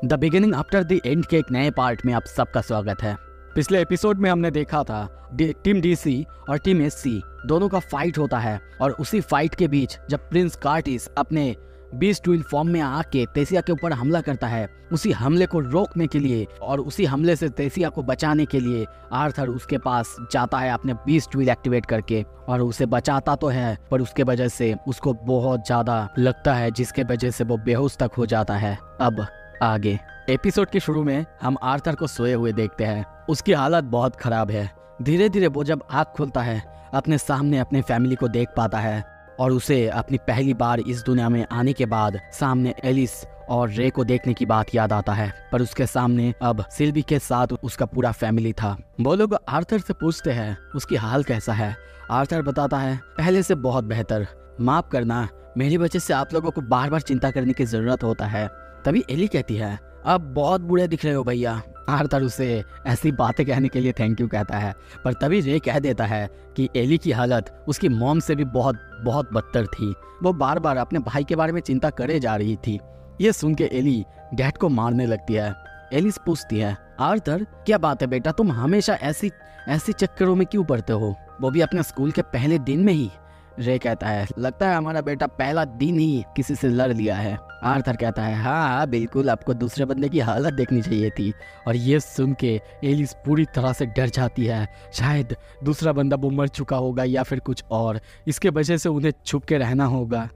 The beginning after the end के एक नए पार्ट में आप सबका स्वागत है। पिछले एपिसोड में हमने देखा था टीम डीसी और टीम एससी दोनों का फाइट होता है और उसी फाइट के बीच जब प्रिंस कार्टिस अपने बीस्ट ट्विल फॉर्म में आके तेसिया के ऊपर हमला करता है, उसी हमले को रोकने के लिए और उसी हमले से तेसिया को बचाने के लिए आर्थर उसके पास जाता है अपने बीस्ट ट्विल एक्टिवेट करके, और उसे बचाता तो है पर उसके वजह से उसको बहुत ज्यादा लगता है जिसके वजह से वो बेहोश तक हो जाता है। अब आगे एपिसोड के शुरू में हम आर्थर को सोए हुए देखते हैं। उसकी हालत बहुत खराब है। धीरे धीरे वो जब आँख खोलता है अपने सामने अपने फैमिली को देख पाता है और उसे अपनी पहली बार इस दुनिया में आने के बाद सामने एलिस और रे को देखने की बात याद आता है। पर उसके सामने अब सिल्वी के साथ उसका पूरा फैमिली था। वो लोग आर्थर से पूछते हैं उसकी हाल कैसा है। आर्थर बताता है पहले से बहुत बेहतर, माफ करना मेरी वजह से आप लोगों को बार बार चिंता करने की जरूरत होता है। तभी एली कहती है अब बहुत बुरे दिख रहे हो भैया। आर्थर उसे ऐसी बातें कहने के लिए थैंक यू कहता है, पर तभी रे कह देता है कि एली की हालत उसकी मॉम से भी बहुत बहुत बदतर थी। वो बार बार अपने भाई के बारे में चिंता करे जा रही थी। ये सुन के एली डैड को मारने लगती है। एलिस पूछती है आर्थर क्या बात है बेटा, तुम हमेशा ऐसी चक्करों में क्यों पड़ते हो, वो भी अपने स्कूल के पहले दिन में ही। रे कहता है लगता है हमारा बेटा पहला दिन ही किसी से लड़ लिया है। आर्थर कहता है हाँ बिल्कुल, आपको दूसरे बंदे की हालत देखनी चाहिए थी। और ये सुन के एलिस पूरी तरह से डर जाती है। शायद दूसरा बंदा वो मर चुका होगा या फिर कुछ और, इसके वजह से उन्हें छुप के रहना होगा।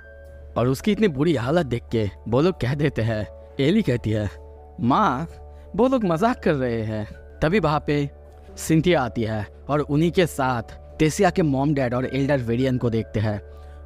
और उसकी इतनी बुरी हालत देख के वो लोग कह देते हैं, एली कहती है माँ वो लोग मजाक कर रहे हैं। तभी वहाँ पे सिंथिया आती है और उन्हीं के साथ तेसिया के मॉम डैड और एल्डर वेरियन को देखते हैं।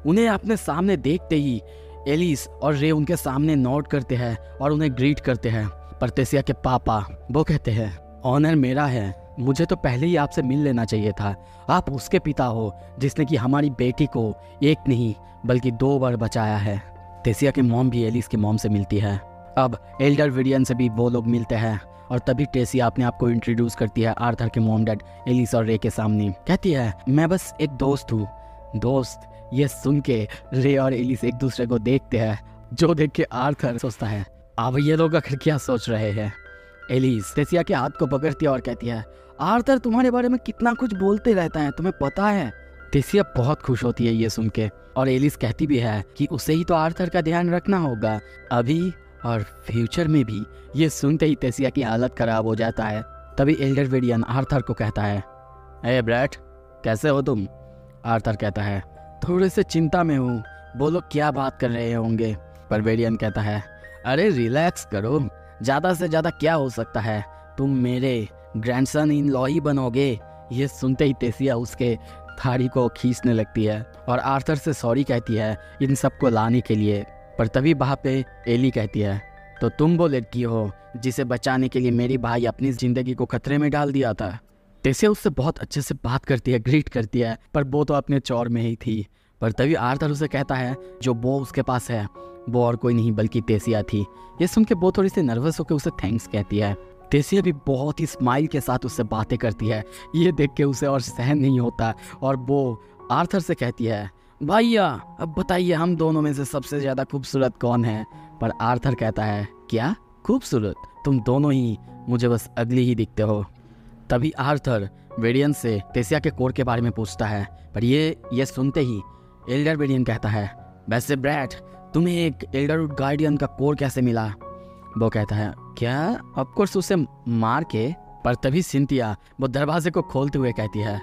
उन्हें अपने सामने देखते ही एलिस और रे उनके सामने नोट करते हैं और उन्हें ग्रीट करते हैं। पर तेसिया के पापा वो कहते हैं ऑनर मेरा है, मुझे तो पहले ही आपसे मिल लेना चाहिए था। आप उसके पिता हो जिसने कि हमारी बेटी को एक नहीं बल्कि 2 बार बचाया है। तेसिया के मॉम भी एलिस के मॉम से मिलती है। अब एल्डर वेरियन से भी वो लोग मिलते हैं और तभी टेसिया अपने आप को इंट्रोड्यूस करती है आर्थर के मॉम डैड एलिस और रे के सामने। कहती है मैं बस एक दोस्त हूँ। दोस्त? ये सुन के रे और एलिस एक दूसरे को देखते हैं, जो देख के आर्थर सोचता है अब ये लोग आखिर क्या सोच रहे हैं। एलिस टेसिया के हाथ को पकड़ती है और कहती है आर्थर तुम्हारे बारे में कितना कुछ बोलते रहता है, तुम्हें पता है। टेसिया बहुत खुश होती है ये सुन के, और एलिस कहती भी है कि उसे ही तो आर्थर का ध्यान रखना होगा अभी और फ्यूचर में भी। ये सुनते ही तेसिया की हालत खराब हो जाता है। तभी एल्डर वेरियन आर्थर को कहता है ए ब्रैट कैसे हो तुम। आर्थर कहता है थोड़े से चिंता में हूँ, बोलो क्या बात कर रहे होंगे। पर वेरियन कहता है अरे रिलैक्स करो, ज़्यादा से ज़्यादा क्या हो सकता है, तुम मेरे ग्रैंडसन इन लॉ ही बनोगे। ये सुनते ही तेसिया उसके थाड़ी को खींचने लगती है और आर्थर से सॉरी कहती है इन सबको लाने के लिए। पर तभी वहाँ पे एली कहती है तो तुम वो लड़की हो जिसे बचाने के लिए मेरी भाई अपनी जिंदगी को खतरे में डाल दिया था। तेसिया उससे बहुत अच्छे से बात करती है, ग्रीट करती है, पर वो तो अपने चौर में ही थी। पर तभी आर्थर उसे कहता है जो वो उसके पास है वो और कोई नहीं बल्कि तेसिया थी। ये सुन के वो थोड़ी सी नर्वस होकर उसे थैंक्स कहती है। तेसिया भी बहुत ही स्माइल के साथ उससे बातें करती है। ये देख के उसे और सहन नहीं होता और वो आर्थर से कहती है भैया अब बताइए हम दोनों में से सबसे ज़्यादा खूबसूरत कौन है। पर आर्थर कहता है क्या खूबसूरत, तुम दोनों ही मुझे बस अगली ही दिखते हो। तभी आर्थर वेरियन से तेसिया के कोर के बारे में पूछता है, पर ये सुनते ही एल्डर वेरियन कहता है वैसे ब्रैट तुम्हें एक एल्डरवुड गार्डियन का कोर कैसे मिला। वो कहता है क्या ऑफकोर्स उसे मार के। पर तभी सिंथिया वो दरवाजे को खोलते हुए कहती है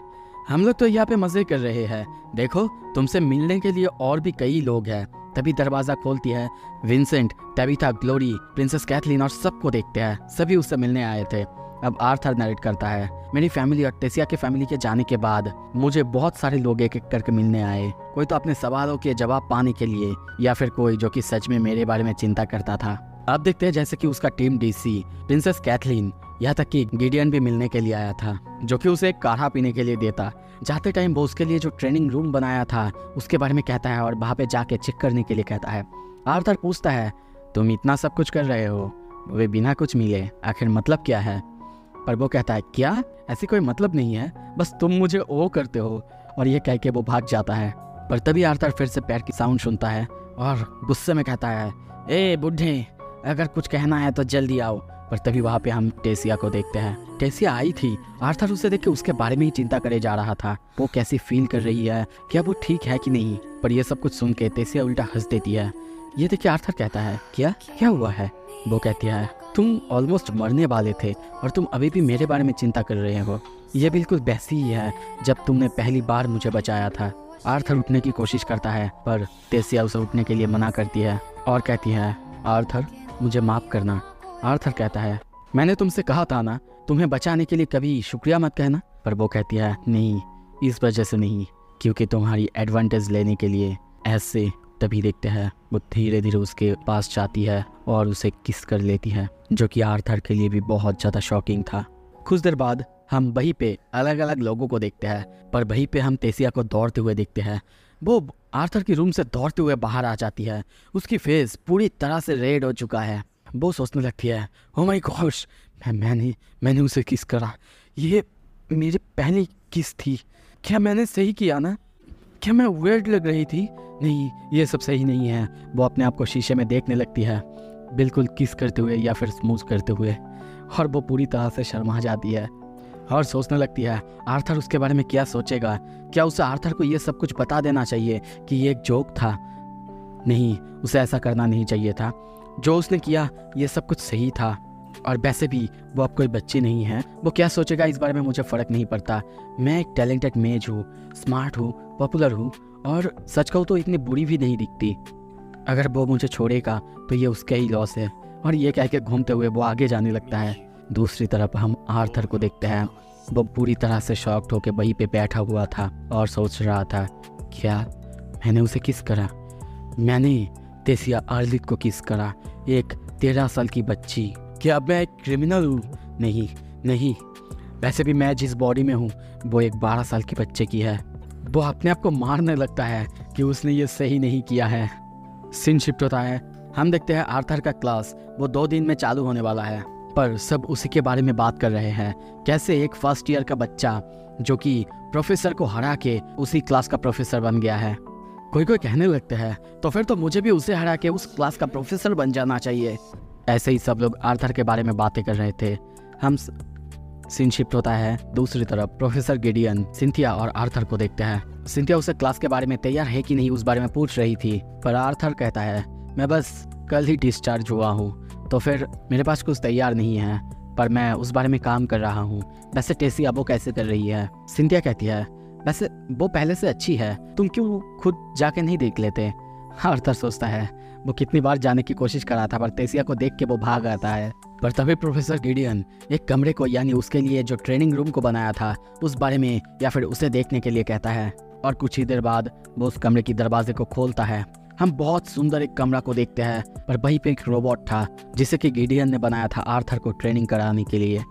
हम लोग तो यहाँ पे मजे कर रहे हैं, देखो तुमसे मिलने के लिए और भी कई लोग हैं। तभी दरवाजा खोलती है, विंसेंट, टेबिथा, ग्लोरी, प्रिंसेस कैथलीन और सबको देखते हैं, सभी उससे मिलने आए थे। अब आर्थर नरेट करता है मेरी फैमिली और टेसिया के फैमिली के जाने के बाद मुझे बहुत सारे लोग एक एक करके मिलने आए, कोई तो अपने सवालों के जवाब पाने के लिए या फिर कोई जो कि सच में मेरे बारे में चिंता करता था। अब देखते हैं जैसे कि उसका टीम डीसी, प्रिंसेस कैथलीन, यहाँ तक कि गिडियन भी मिलने के लिए आया था, जो कि उसे एक काढ़ा पीने के लिए देता। जाते टाइम वो उसके लिए जो ट्रेनिंग रूम बनाया था उसके बारे में कहता है और वहाँ पे जाके चेक करने के लिए कहता है। आर्थर पूछता है तुम इतना सब कुछ कर रहे हो वे बिना कुछ मिले, आखिर मतलब क्या है। पर वो कहता है क्या ऐसी कोई मतलब नहीं है, बस तुम मुझे ओ करते हो। और ये कह के वो भाग जाता है। पर तभी आर्थर फिर से पैर की साउंड सुनता है और गुस्से में कहता है ए बुढ़े अगर कुछ कहना है तो जल्दी आओ। पर तभी वहाँ पे हम टेसिया को देखते हैं। टेसिया आई थी। आर्थर उसे देख के उसके बारे में ही चिंता करे जा रहा था, वो कैसी फील कर रही है, क्या वो ठीक है कि नहीं। पर ये सब कुछ सुन के टेसिया उल्टा हंस देती है। ये देख के आर्थर कहता है, क्या हुआ है। वो कहती है, तुम ऑलमोस्ट मरने वाले थे और तुम अभी भी मेरे बारे में चिंता कर रहे हो। ये बिल्कुल वैसी ही है जब तुमने पहली बार मुझे बचाया था। आर्थर उठने की कोशिश करता है पर टेसिया उसे उठने के लिए मना करती है और कहती है, आर्थर मुझे माफ़ करना। आर्थर कहता है, मैंने तुमसे कहा था ना, तुम्हें बचाने के लिए कभी शुक्रिया मत कहना। पर वो कहती है, नहीं, इस वजह से नहीं, क्योंकि तुम्हारी एडवांटेज लेने के लिए ऐसे। तभी देखते हैं वो धीरे धीरे उसके पास जाती है और उसे किस कर लेती है, जो कि आर्थर के लिए भी बहुत ज़्यादा शॉकिंग था। कुछ देर बाद हम वहीं पे अलग अलग लोगों को देखते हैं, पर वहीं पे हम टेसिया को दौड़ते हुए देखते हैं। वो आर्थर की रूम से दौड़ते हुए बाहर आ जाती है। उसकी फेस पूरी तरह से रेड हो चुका है। वो सोचने लगती है, ओ माय गॉश, मैंने उसे किस करा। ये मेरी पहली किस थी। क्या मैंने सही किया ना? क्या मैं वियर्ड लग रही थी? नहीं, ये सब सही नहीं है। वो अपने आप को शीशे में देखने लगती है, बिल्कुल किस करते हुए या फिर स्मूथ करते हुए, और वो पूरी तरह से शर्मा जाती है और सोचने लगती है आर्थर उसके बारे में क्या सोचेगा। क्या उसे आर्थर को ये सब कुछ बता देना चाहिए कि ये एक जोक था? नहीं, उसे ऐसा करना नहीं चाहिए था। जो उसने किया ये सब कुछ सही था। और वैसे भी वो अब कोई बच्ची नहीं है, वो क्या सोचेगा इस बारे में मुझे फ़र्क नहीं पड़ता। मैं एक टैलेंटेड मेज हूँ, स्मार्ट हूँ, पॉपुलर हूँ, और सच कहूँ तो इतनी बुरी भी नहीं दिखती। अगर वो मुझे छोड़ेगा तो ये उसका ही लॉस है। और ये कह के घूमते हुए वो आगे जाने लगता है। दूसरी तरफ हम आर्थर को देखते हैं। वो पूरी तरह से शॉक्ड होकर वहीं पे बैठा हुआ था और सोच रहा था, क्या मैंने उसे किस करा? मैंने टेसिया आर्लिट को किस करा, एक 13 साल की बच्ची। क्या मैं एक क्रिमिनल हूँ? नहीं। वैसे भी मैं जिस बॉडी में हूँ वो एक 12 साल की बच्चे की है। वो अपने आप को मारने लगता है कि उसने ये सही नहीं किया है। सीन शिफ्ट होता है। हम देखते हैं आर्थर का क्लास वो 2 दिन में चालू होने वाला है, पर सब उसी के बारे में बात कर रहे हैं। कैसे एक फर्स्ट ईयर का बच्चा जो कि प्रोफेसर को हरा के उसी क्लास का प्रोफेसर बन गया है। कोई कहने लगते हैं, तो फिर तो मुझे भी उसे हरा के उस क्लास का प्रोफेसर बन जाना चाहिए। ऐसे ही सब लोग आर्थर के बारे में बातें कर रहे थे। हम सीन शिफ्ट होता है। दूसरी तरफ प्रोफेसर गिडियन सिंथिया और आर्थर को देखते हैं। सिंथिया उसे क्लास के बारे में तैयार है कि नहीं उस बारे में पूछ रही थी, पर आर्थर कहता है, मैं बस कल ही डिस्चार्ज हुआ हूँ, तो फिर मेरे पास कुछ तैयार नहीं है, पर मैं उस बारे में काम कर रहा हूँ। वैसे टेसिया वो कैसे कर रही है? सिंथिया कहती है, वैसे वो पहले से अच्छी है, तुम क्यों खुद जाके नहीं देख लेते? आर्थर सोचता है वो कितनी बार जाने की कोशिश कर रहा था, पर टेसिया को देख के वो भाग आता है। पर तभी प्रोफेसर गिडियन एक कमरे को, यानी उसके लिए जो ट्रेनिंग रूम को बनाया था, उस बारे में या फिर उसे देखने के लिए कहता है। और कुछ ही देर बाद वो उस कमरे की दरवाजे को खोलता है। हम बहुत सुंदर एक कमरा को देखते हैं, पर वहीं पे एक रोबोट था जिसे कि गिडियन ने बनाया था आर्थर को ट्रेनिंग कराने के लिए।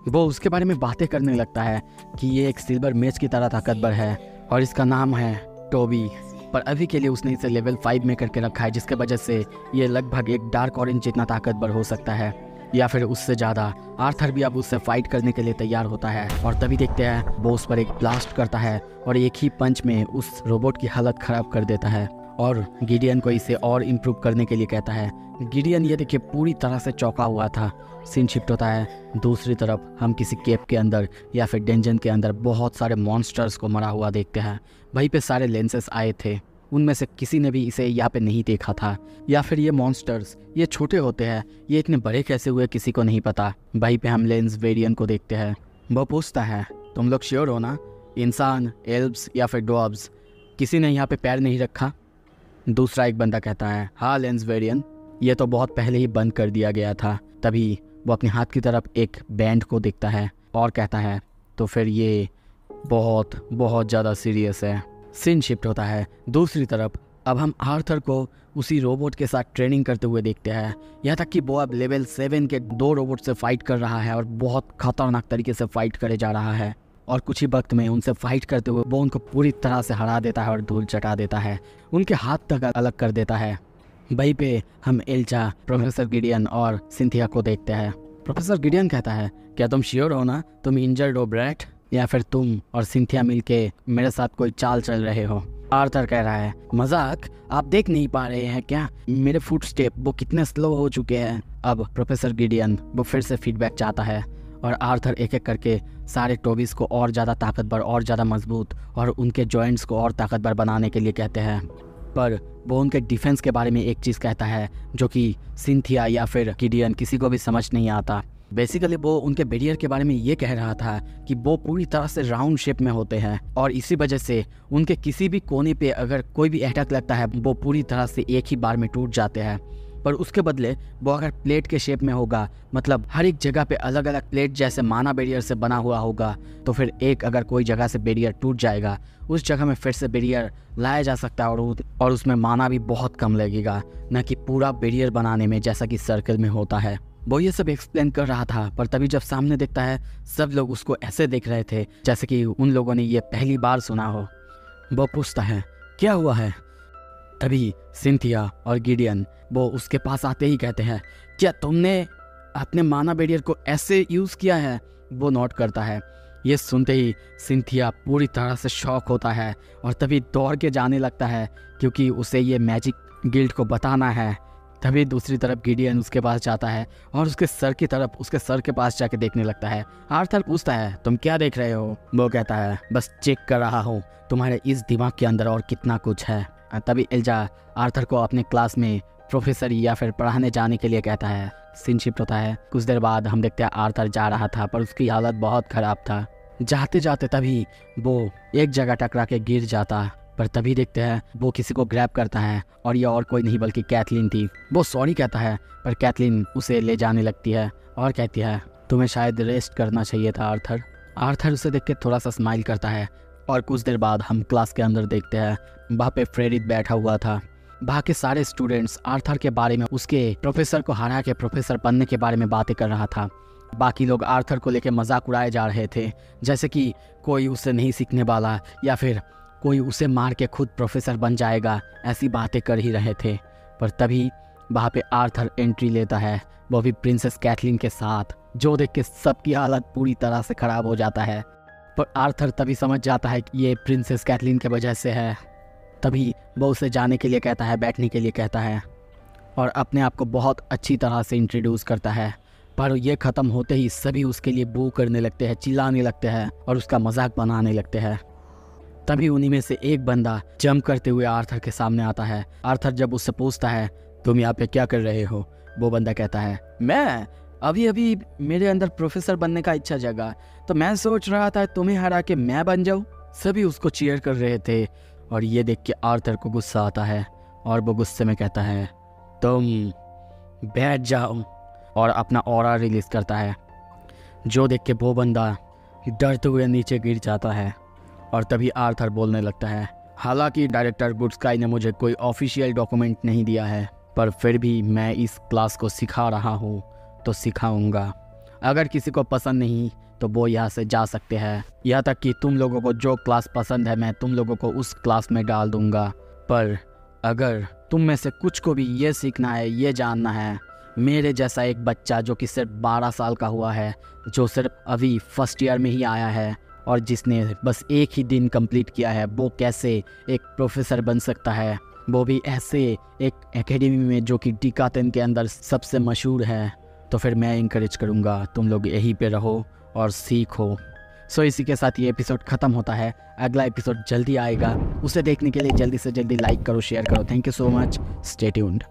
वो उसके बारे में बातें करने लगता है कि ये एक सिल्वर मेज की तरह ताकतवर है और इसका नाम है टोबी। पर अभी के लिए उसने इसे लेवल 5 में करके रखा है, जिसके वजह से ये लगभग एक डार्क ऑरेंज जितना ताकतवर हो सकता है या फिर उससे ज़्यादा। आर्थर भी अब उससे फाइट करने के लिए तैयार होता है और तभी देखते हैं वो उस पर एक ब्लास्ट करता है और एक ही पंच में उस रोबोट की हालत ख़राब कर देता है और गिडियन को इसे और इम्प्रूव करने के लिए कहता है। गिडियन ये देखिए पूरी तरह से चौंका हुआ था। सीन शिफ्ट होता है। दूसरी तरफ हम किसी केप के अंदर या फिर डेंजन के अंदर बहुत सारे मॉन्स्टर्स को मरा हुआ देखते हैं। वहीं पे सारे लेंसेस आए थे, उनमें से किसी ने भी इसे यहाँ पे नहीं देखा था, या फिर ये मॉन्स्टर्स ये छोटे होते हैं, ये इतने बड़े कैसे हुए किसी को नहीं पता। वहीं पे हम लेंस वेरियन को देखते हैं। वो पूछता है, तुम लोग श्योर हो ना, इंसान, एल्ब्स या फिर डॉब्स, किसी ने यहाँ पे पैर नहीं रखा? दूसरा एक बंदा कहता है, हाँ लेंस वेरियन, ये तो बहुत पहले ही बंद कर दिया गया था। तभी वो अपने हाथ की तरफ एक बैंड को देखता है और कहता है, तो फिर ये बहुत ज़्यादा सीरियस है। सीन शिफ्ट होता है। दूसरी तरफ अब हम आर्थर को उसी रोबोट के साथ ट्रेनिंग करते हुए देखते हैं, यहाँ तक कि वो अब लेवल 7 के 2 रोबोट से फाइट कर रहा है और बहुत खतरनाक तरीके से फाइट करे जा रहा है। और कुछ ही वक्त में उनसे फाइट करते हुए वो उनको पूरी तरह से हरा देता है और धूल चटा देता है, उनके हाथ तक अलग कर देता है। वहीं पे हम एल्चा, प्रोफेसर गिडियन और सिंथिया को देखते हैं। प्रोफेसर गिडियन कहता है, क्या तुम श्योर हो ना, तुम इंजर्ड हो ब्रैट, या फिर तुम और सिंथिया मिलके मेरे साथ कोई चाल चल रहे हो? आर्थर कह रहा है, मजाक? आप देख नहीं पा रहे हैं क्या मेरे फुटस्टेप वो कितने स्लो हो चुके हैं? अब प्रोफेसर गिडियन वो फिर से फीडबैक चाहता है और आर्थर एक एक करके सारे टॉबीज को और ज़्यादा ताकतवर और ज़्यादा मजबूत और उनके जॉइंट्स को और ताकतवर बनाने के लिए कहते हैं। पर वो उनके डिफेंस के बारे में एक चीज़ कहता है जो कि सिंथिया या फिर गिडियन किसी को भी समझ नहीं आता। बेसिकली वो उनके बैरियर के बारे में ये कह रहा था कि वो पूरी तरह से राउंड शेप में होते हैं और इसी वजह से उनके किसी भी कोने पे अगर कोई भी अटैक लगता है वो पूरी तरह से एक ही बार में टूट जाते हैं। पर उसके बदले वो अगर प्लेट के शेप में होगा, मतलब हर एक जगह पे अलग अलग प्लेट जैसे माना बैरियर से बना हुआ होगा, तो फिर एक अगर कोई जगह से बैरियर टूट जाएगा उस जगह में फिर से बैरियर लाया जा सकता है और उसमें माना भी बहुत कम लगेगा, न कि पूरा बैरियर बनाने में जैसा कि सर्कल में होता है। वो ये सब एक्सप्लेन कर रहा था, पर तभी जब सामने देखता है सब लोग उसको ऐसे देख रहे थे जैसे कि उन लोगों ने ये पहली बार सुना हो। वो पूछता है, क्या हुआ है? तभी सिंथिया और गिडियन वो उसके पास आते ही कहते हैं, क्या तुमने अपने माना बैरियर को ऐसे यूज़ किया है? वो नोट करता है। ये सुनते ही सिंथिया पूरी तरह से शॉक होता है और तभी दौड़ के जाने लगता है क्योंकि उसे ये मैजिक गिल्ड को बताना है। तभी दूसरी तरफ गिडियन उसके पास जाता है और उसके सर के पास जाके देखने लगता है। आर्थर पूछता है, तुम क्या देख रहे हो? वो कहता है, बस चेक कर रहा हूँ तुम्हारे इस दिमाग के अंदर और कितना कुछ है। तभी एल्जा आर्थर को अपने क्लास में प्रोफेसर या फिर पढ़ाने जाने के लिए कहता है। सीन शिफ्ट होता है। कुछ देर बाद हम देखते हैं आर्थर जा रहा था पर उसकी हालत बहुत ख़राब था। जाते जाते तभी वो एक जगह टकरा के गिर जाता, पर तभी देखते हैं वो किसी को ग्रैब करता है और ये और कोई नहीं बल्कि कैथलीन थी। वो सॉरी कहता है पर कैथलीन उसे ले जाने लगती है और कहती है, तुम्हें शायद रेस्ट करना चाहिए था आर्थर। आर्थर उसे देख के थोड़ा सा स्माइल करता है और कुछ देर बाद हम क्लास के अंदर देखते हैं वहाँ पे फ्रेडिक बैठा हुआ था। वहाँ के सारे स्टूडेंट्स आर्थर के बारे में, उसके प्रोफेसर को हरा के प्रोफेसर बनने के बारे में बातें कर रहा था। बाकी लोग आर्थर को लेके मजाक उड़ाए जा रहे थे जैसे कि कोई उससे नहीं सीखने वाला या फिर कोई उसे मार के खुद प्रोफेसर बन जाएगा, ऐसी बातें कर ही रहे थे। पर तभी वहाँ पे आर्थर एंट्री लेता है, वो भी प्रिंसेस कैथलीन के साथ, जो देख के सबकी हालत पूरी तरह से ख़राब हो जाता है। पर आर्थर तभी समझ जाता है कि ये प्रिंसेस कैथलीन के वजह से है। तभी वो उसे जाने के लिए कहता है, बैठने के लिए कहता है और अपने आप को बहुत अच्छी तरह से इंट्रोड्यूस करता है। पर यह ख़त्म होते ही सभी उसके लिए बू करने लगते हैं, चिल्लाने लगते हैं और उसका मजाक बनाने लगते हैं। तभी उन्हीं में से एक बंदा जंप करते हुए आर्थर के सामने आता है। आर्थर जब उससे पूछता है, तुम यहाँ पे क्या कर रहे हो? वो बंदा कहता है, मैं अभी अभी मेरे अंदर प्रोफेसर बनने का इच्छा जगा, तो मैं सोच रहा था तुम्हें हरा के मैं बन जाऊँ। सभी उसको चीयर कर रहे थे और ये देख के आर्थर को गुस्सा आता है और वो गुस्से में कहता है, तुम बैठ जाओ, और अपना ऑरा रिलीज करता है। जो देख के वो बंदा डरते हुए नीचे गिर जाता है और तभी आर्थर बोलने लगता है, हालांकि डायरेक्टर गुड स्काई ने मुझे कोई ऑफिशियल डॉक्यूमेंट नहीं दिया है, पर फिर भी मैं इस क्लास को सिखा रहा हूँ तो सिखाऊंगा। अगर किसी को पसंद नहीं तो वो यहाँ से जा सकते हैं, यहाँ तक कि तुम लोगों को जो क्लास पसंद है मैं तुम लोगों को उस क्लास में डाल दूंगा। पर अगर तुम में से कुछ को भी ये सीखना है, ये जानना है, मेरे जैसा एक बच्चा जो कि सिर्फ 12 साल का हुआ है, जो सिर्फ अभी फर्स्ट ईयर में ही आया है और जिसने बस एक ही दिन कंप्लीट किया है, वो कैसे एक प्रोफेसर बन सकता है, वो भी ऐसे एक एकेडमी में जो कि टीकातन के अंदर सबसे मशहूर है, तो फिर मैं इंकरेज करूँगा तुम लोग यहीं पे रहो और सीखो। सो इसी के साथ ये एपिसोड ख़त्म होता है। अगला एपिसोड जल्दी आएगा, उसे देखने के लिए जल्दी से जल्दी लाइक करो, शेयर करो। Thank you so much, stay tuned.